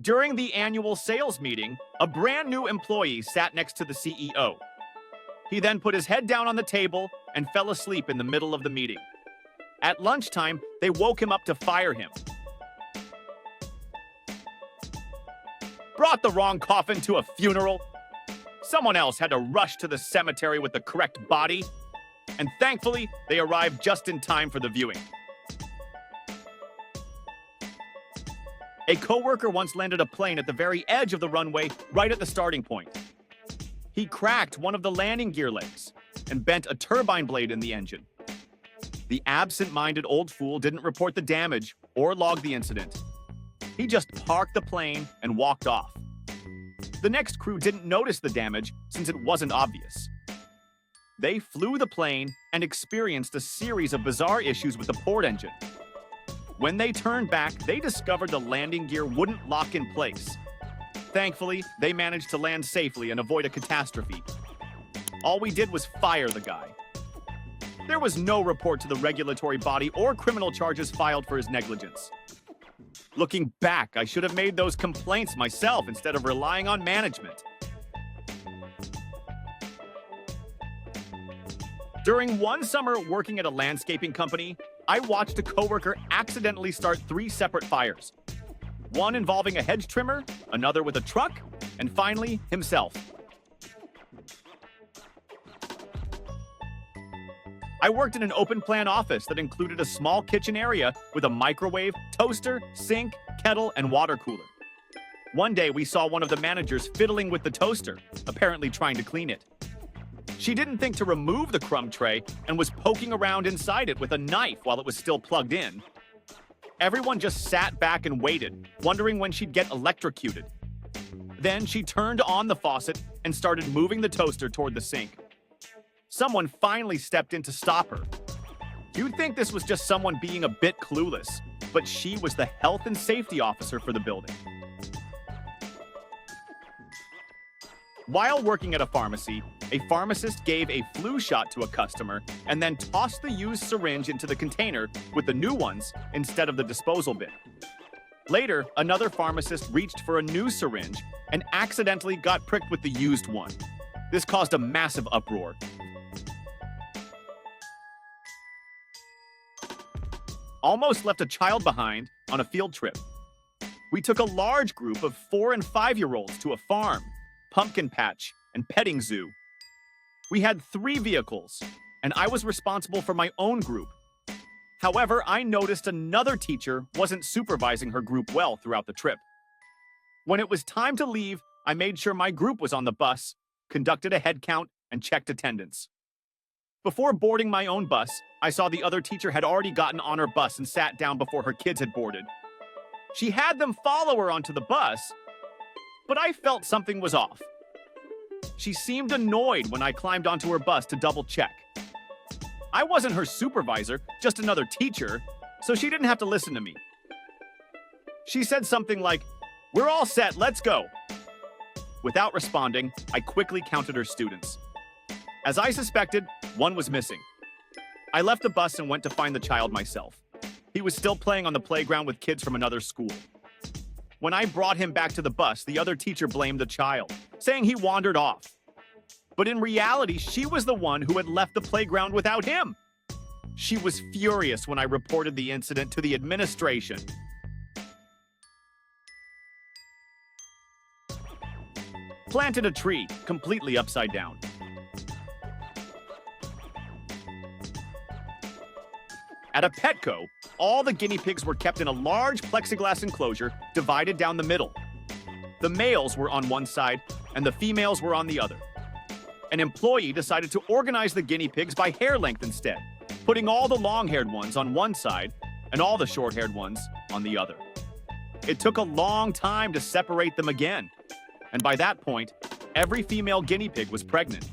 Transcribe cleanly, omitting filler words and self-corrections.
During the annual sales meeting, a brand new employee sat next to the CEO. He then put his head down on the table and fell asleep in the middle of the meeting. At lunchtime, they woke him up to fire him. Brought the wrong coffin to a funeral. Someone else had to rush to the cemetery with the correct body, and thankfully, they arrived just in time for the viewing. A coworker once landed a plane at the very edge of the runway, right at the starting point. He cracked one of the landing gear legs and bent a turbine blade in the engine. The absent-minded old fool didn't report the damage or log the incident. He just parked the plane and walked off. The next crew didn't notice the damage since it wasn't obvious. They flew the plane and experienced a series of bizarre issues with the port engine. When they turned back, they discovered the landing gear wouldn't lock in place. Thankfully, they managed to land safely and avoid a catastrophe. All we did was fire the guy. There was no report to the regulatory body or criminal charges filed for his negligence. Looking back, I should have made those complaints myself instead of relying on management. During one summer working at a landscaping company, I watched a coworker accidentally start 3 separate fires. One involving a hedge trimmer, another with a truck, and finally, himself. I worked in an open-plan office that included a small kitchen area with a microwave, toaster, sink, kettle, and water cooler. One day, we saw one of the managers fiddling with the toaster, apparently trying to clean it. She didn't think to remove the crumb tray and was poking around inside it with a knife while it was still plugged in. Everyone just sat back and waited, wondering when she'd get electrocuted. Then she turned on the faucet and started moving the toaster toward the sink. Someone finally stepped in to stop her. You'd think this was just someone being a bit clueless, but she was the health and safety officer for the building. While working at a pharmacy, a pharmacist gave a flu shot to a customer and then tossed the used syringe into the container with the new ones instead of the disposal bin. Later, another pharmacist reached for a new syringe and accidentally got pricked with the used one. This caused a massive uproar. Almost left a child behind on a field trip. We took a large group of 4- and 5-year-olds to a farm, pumpkin patch, and petting zoo. We had 3 vehicles, and I was responsible for my own group. However, I noticed another teacher wasn't supervising her group well throughout the trip. When it was time to leave, I made sure my group was on the bus, conducted a head count, and checked attendance. Before boarding my own bus, I saw the other teacher had already gotten on her bus and sat down before her kids had boarded. She had them follow her onto the bus, but I felt something was off. She seemed annoyed when I climbed onto her bus to double-check. I wasn't her supervisor, just another teacher, so she didn't have to listen to me. She said something like, "We're all set, let's go." Without responding, I quickly counted her students. As I suspected, one was missing. I left the bus and went to find the child myself. He was still playing on the playground with kids from another school. When I brought him back to the bus, the other teacher blamed the child, saying he wandered off. But in reality, she was the one who had left the playground without him. She was furious when I reported the incident to the administration. Planted a tree, completely upside down. At a Petco, all the guinea pigs were kept in a large plexiglass enclosure divided down the middle. The males were on one side and the females were on the other. An employee decided to organize the guinea pigs by hair length instead, putting all the long-haired ones on one side and all the short-haired ones on the other. It took a long time to separate them again, and by that point, every female guinea pig was pregnant.